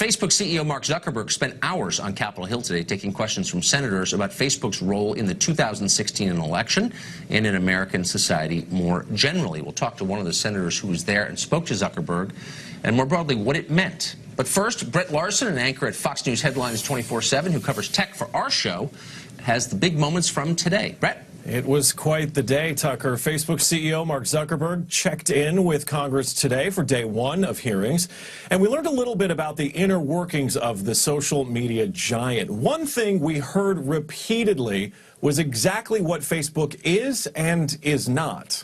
Facebook CEO Mark Zuckerberg spent hours on Capitol Hill today taking questions from senators about Facebook's role in the 2016 election and in American society more generally. We'll talk to one of the senators who was there and spoke to Zuckerberg and more broadly what it meant. But first, Brett Larson, an anchor at Fox News Headlines 24/7 who covers tech for our show, has the big moments from today. Brett? It was quite the day, Tucker. Facebook CEO Mark Zuckerberg checked in with Congress today for day one of hearings, and we learned a little bit about the inner workings of the social media giant. One thing we heard repeatedly was exactly what Facebook is and is not.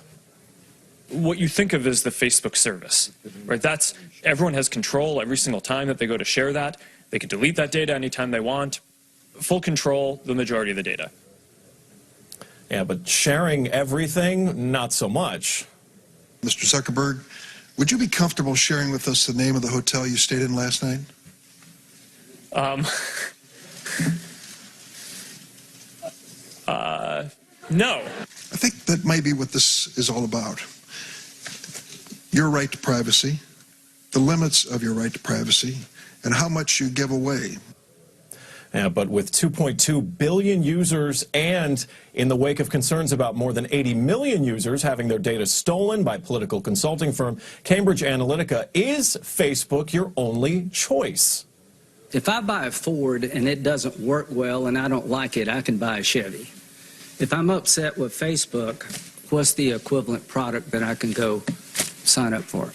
What you think of as the Facebook service, right? That's, everyone has control every single time that they go to share that. They can delete that data anytime they want. Full control, the majority of the data. Yeah, but sharing everything, not so much. Mr. Zuckerberg, would you be comfortable sharing with us the name of the hotel you stayed in last night? No. I think that may be what this is all about. Your right to privacy, the limits of your right to privacy, and how much you give away. Yeah, but with 2.2 billion users and in the wake of concerns about more than 80 million users having their data stolen by political consulting firm Cambridge Analytica, is Facebook your only choice? If I buy a Ford and it doesn't work well and I don't like it, I can buy a Chevy. If I'm upset with Facebook, what's the equivalent product that I can go sign up for?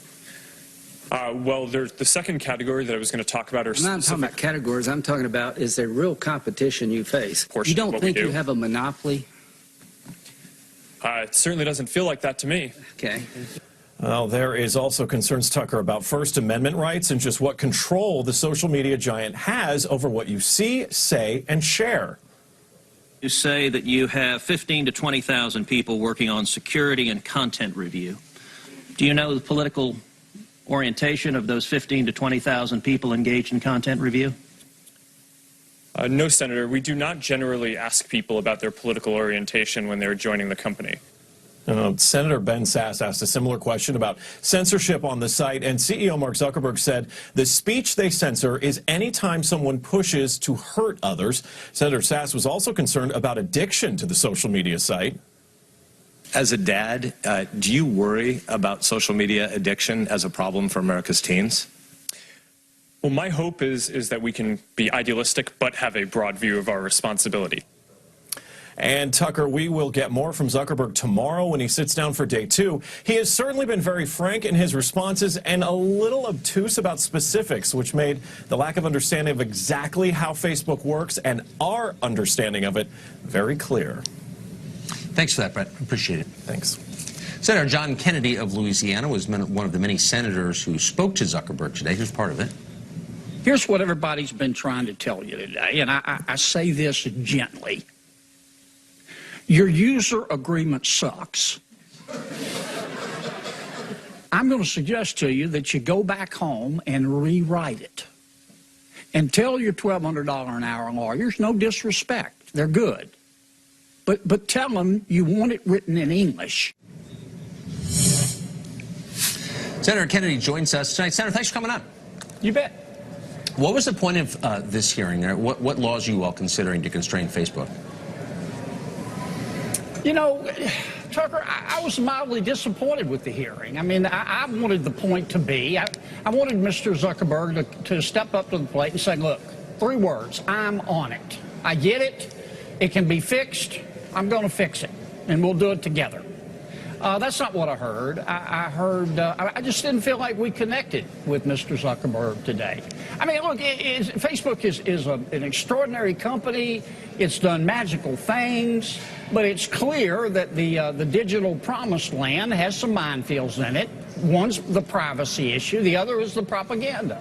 Well, there's the second category that I was going to talk about. I'm not talking about categories. I'm talking about, is there real competition you face? You don't think you have a monopoly? It certainly doesn't feel like that to me. Okay. Well, there is also concerns, Tucker, about First Amendment rights and just what control the social media giant has over what you see, say, and share. You say that you have 15 to 20,000 people working on security and content review. Do you know the political orientation of those 15 to 20,000 people engaged in content review? No, Senator. We do not generally ask people about their political orientation when they're joining the company. Senator Ben Sasse asked a similar question about censorship on the site, and CEO Mark Zuckerberg said the speech they censor is anytime someone pushes to hurt others. Senator Sasse was also concerned about addiction to the social media site. As a dad, do you worry about social media addiction as a problem for America's teens? Well, my hope is that we can be idealistic but have a broad view of our responsibility. And Tucker, we will get more from Zuckerberg tomorrow when he sits down for day two. He has certainly been very frank in his responses and a little obtuse about specifics, which made the lack of understanding of exactly how Facebook works and our understanding of it very clear. Thanks for that, Brett. Appreciate it. Thanks. Senator John Kennedy of Louisiana was one of the many senators who spoke to Zuckerberg today. Here's part of it. Here's what everybody's been trying to tell you today, and I say this gently. Your user agreement sucks. I'm going to suggest to you that you go back home and rewrite it. And tell your $1,200 an hour lawyers, no disrespect, they're good. But tell them you want it written in English. Senator Kennedy joins us tonight. Senator, thanks for coming on. You bet. What was the point of this hearing? What laws are you all considering to constrain Facebook? You know, Tucker, I was mildly disappointed with the hearing. I mean, I wanted the point to be, I wanted Mr. Zuckerberg to step up to the plate and say, look, 3 words, I'm on it. I get it. It can be fixed. I'm going to fix it, and we'll do it together. That's not what I heard. I just didn't feel like we connected with Mr. Zuckerberg today. I mean, look, Facebook is an extraordinary company. It's done magical things, but it's clear that the digital promised land has some minefields in it. One's the privacy issue. The other is the propaganda.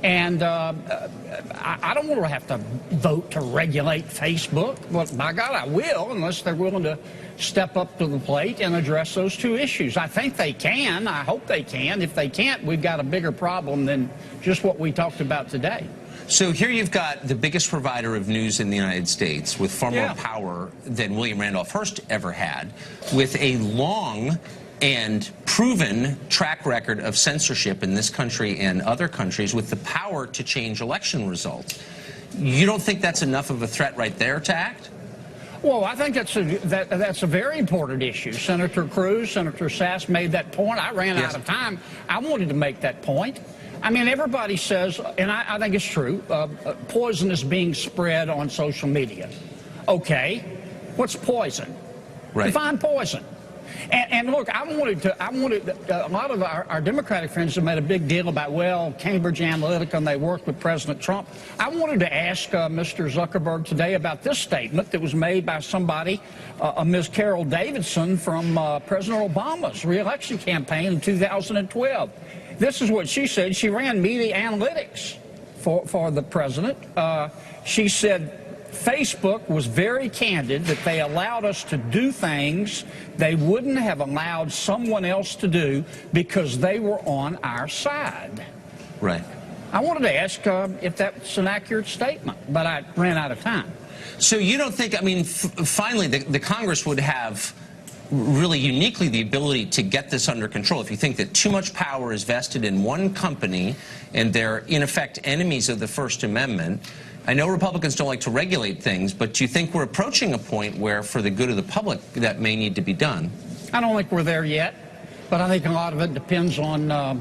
And I don't want to have to vote to regulate Facebook, but by God, I will, unless they're willing to step up to the plate and address those 2 issues. I think they can. I hope they can. If they can't, we've got a bigger problem than just what we talked about today. So here you've got the biggest provider of news in the United States with far more power than William Randolph Hearst ever had, with a long and proven track record of censorship in this country and other countries with the power to change election results. You don't think that's enough of a threat right there to act? Well, I think that's a very important issue. Senator Cruz, Senator Sass made that point. I ran out of time. I wanted to make that point. I mean, everybody says, and I think it's true, poison is being spread on social media. Okay, what's poison? Right. Define poison. And look, I wanted a lot of our Democratic friends have made a big deal about, well, Cambridge Analytica, and they worked with President Trump. I wanted to ask Mr. Zuckerberg today about this statement that was made by somebody, Ms. Carol Davidson from President Obama's re-election campaign in 2012. This is what she said. She ran media analytics for the president. She said, Facebook was very candid that they allowed us to do things they wouldn't have allowed someone else to do because they were on our side. Right. I wanted to ask if that's an accurate statement, but I ran out of time. So you don't think, I mean, finally, the Congress would have really uniquely the ability to get this under control if you think that too much power is vested in one company and they're, in effect, enemies of the First Amendment. I know Republicans don't like to regulate things, but do you think we're approaching a point where, for the good of the public, that may need to be done? I don't think we're there yet, but I think a lot of it depends on how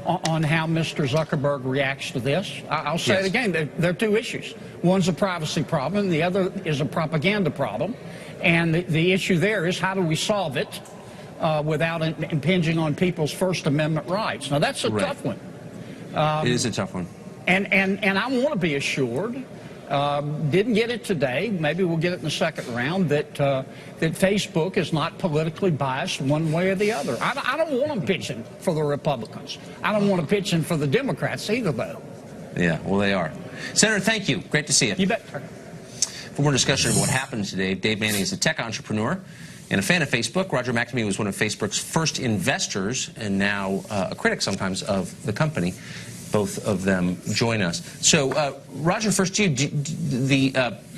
Mr. Zuckerberg reacts to this. I'll say it again, there are two issues. One's a privacy problem, and the other is a propaganda problem. And the issue there is, how do we solve it without impinging on people's First Amendment rights? Now, that's a tough one. It is a tough one. And I want to be assured, didn't get it today, maybe we'll get it in the second round, that Facebook is not politically biased one way or the other. I don't want them pitching for the Republicans. I don't want them pitching for the Democrats either, though. Yeah, well, they are. Senator, thank you. Great to see you. You bet. For more discussion of what happened today, Dave Manning is a tech entrepreneur and a fan of Facebook. Roger McNamee was one of Facebook's first investors and now a critic sometimes of the company. Both of them join us. So, Roger, first to you. The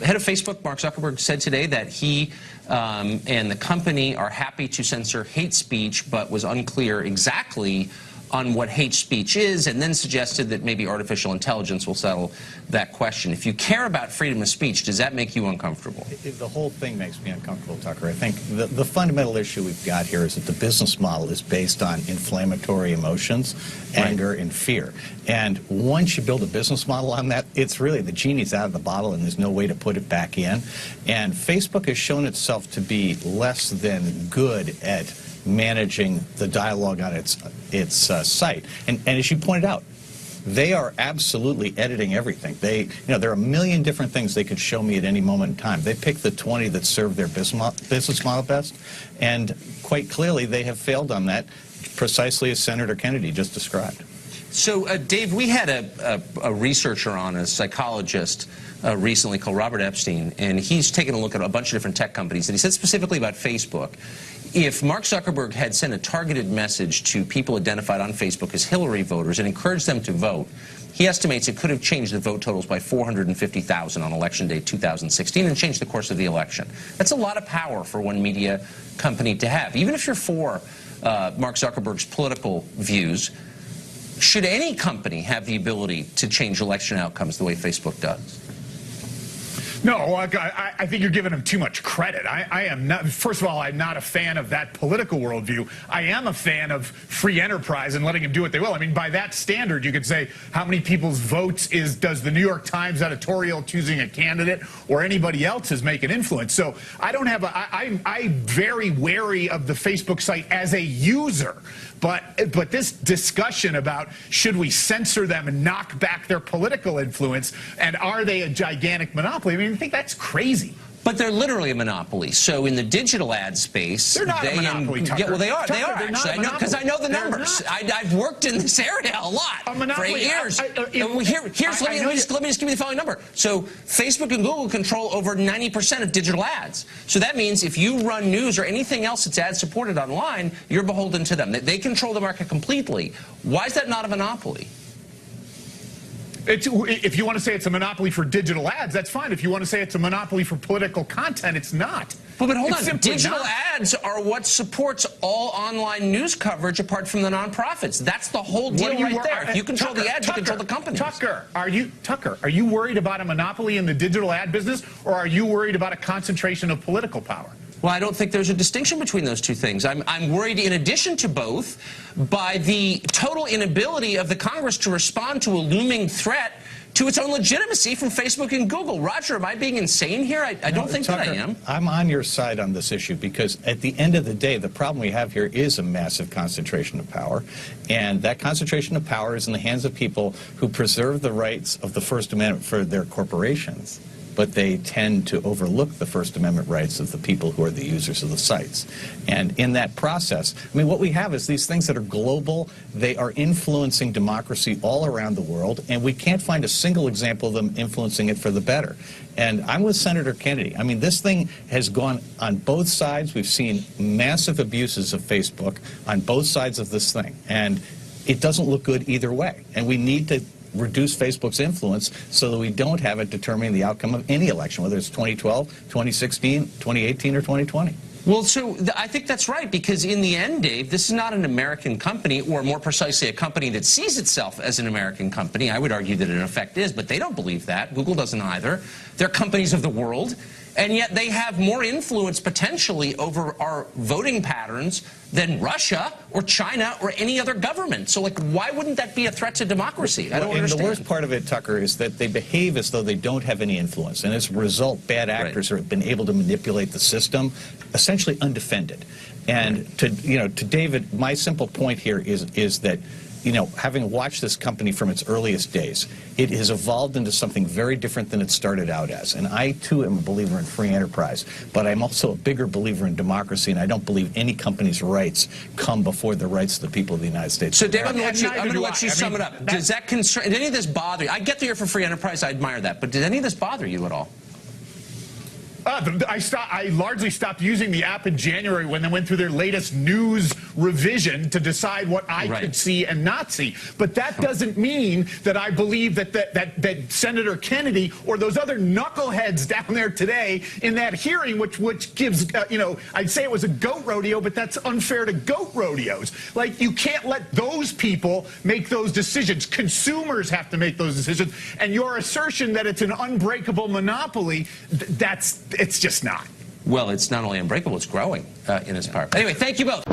head of Facebook, Mark Zuckerberg, said today that he and the company are happy to censor hate speech, but was unclear exactly on what hate speech is, and then suggested that maybe artificial intelligence will settle that question. If you care about freedom of speech, does that make you uncomfortable? The whole thing makes me uncomfortable, Tucker. I think the fundamental issue we've got here is that the business model is based on inflammatory emotions, anger, and fear. And once you build a business model on that, it's really the genie's out of the bottle and there's no way to put it back in. And Facebook has shown itself to be less than good at managing the dialogue on its site. And as you pointed out, they are absolutely editing everything. There are a million different things they could show me at any moment in time. They pick the 20 that serve their business model best, and quite clearly they have failed on that, precisely as Senator Kennedy just described. So, Dave, we had a researcher on, a psychologist, recently called Robert Epstein, and he's taken a look at a bunch of different tech companies, and he said specifically about Facebook, if Mark Zuckerberg had sent a targeted message to people identified on Facebook as Hillary voters and encouraged them to vote, he estimates it could have changed the vote totals by 450,000 on Election Day 2016 and changed the course of the election. That's a lot of power for one media company to have. Even if you're for Mark Zuckerberg's political views, should any company have the ability to change election outcomes the way Facebook does? No, I think you're giving him too much credit. I am not. First of all, I'm not a fan of that political worldview. I am a fan of free enterprise and letting him do what they will. I mean, by that standard, you could say how many people's votes does the New York Times editorial choosing a candidate or anybody else is make an influence. So I don't have I'm very wary of the Facebook site as a user. But this discussion about should we censor them and knock back their political influence, and are they a gigantic monopoly? I mean, I think that's crazy. But they're literally a monopoly. So in the digital ad space, they're not a monopoly, Tucker. Yeah, well, they are. Tucker, they are actually. I know because I know the numbers. I've worked in this area a lot for 8 years. Let me just give you the following number. So Facebook and Google control over 90% of digital ads. So that means if you run news or anything else that's ad supported online, you're beholden to them. They control the market completely. Why is that not a monopoly? If you want to say it's a monopoly for digital ads, that's fine. If you want to say it's a monopoly for political content, it's not. But hold It's on. simply Digital not. ads are what supports all online news coverage apart from the nonprofits. That's the whole deal right there. If you control the ads, you control the companies. Tucker, are you worried about a monopoly in the digital ad business, or are you worried about a concentration of political power? Well, I don't think there's a distinction between those two things. I'm worried, in addition to both, by the total inability of the Congress to respond to a looming threat to its own legitimacy from Facebook and Google. Roger, am I being insane here? I don't think Tucker, that I am. I'm on your side on this issue because at the end of the day, the problem we have here is a massive concentration of power. And that concentration of power is in the hands of people who preserve the rights of the First Amendment for their corporations, but they tend to overlook the First Amendment rights of the people who are the users of the sites. And in that process, I mean, what we have is these things that are global. They are influencing democracy all around the world, and we can't find a single example of them influencing it for the better. And I'm with Senator Kennedy. I mean, this thing has gone on both sides. We've seen massive abuses of Facebook on both sides of this thing, and it doesn't look good either way. And we need to reduce Facebook's influence so that we don't have it determining the outcome of any election, whether it's 2012, 2016, 2018, or 2020. Well, so I think that's right, because in the end, Dave, this is not an American company, or more precisely, a company that sees itself as an American company. I would argue that it in effect is, but they don't believe that. Google doesn't either. They're companies of the world, and yet they have more influence potentially over our voting patterns than Russia or China or any other government. So, like, why wouldn't that be a threat to democracy? I don't understand. And the worst part of it, Tucker, is that they behave as though they don't have any influence. And as a result, bad actors have been able to manipulate the system, essentially undefended. And to David, my simple point here is that, having watched this company from its earliest days, it has evolved into something very different than it started out as. And I, too, am a believer in free enterprise. But I'm also a bigger believer in democracy, and I don't believe any company's rights come before the rights of the people of the United States. So, Dave, I'm going to let you sum it up. Does that concern, did any of this bother you? I get that you're for free enterprise. I admire that. But did any of this bother you at all? I largely stopped using the app in January when they went through their latest news revision to decide what I could see and not see. But that doesn't mean that I believe that Senator Kennedy or those other knuckleheads down there today in that hearing, which gives, I'd say it was a goat rodeo, but that's unfair to goat rodeos. Like, you can't let those people make those decisions. Consumers have to make those decisions. And your assertion that it's an unbreakable monopoly, it's just not. Well, it's not only unbreakable, it's growing in its power. Anyway, thank you both.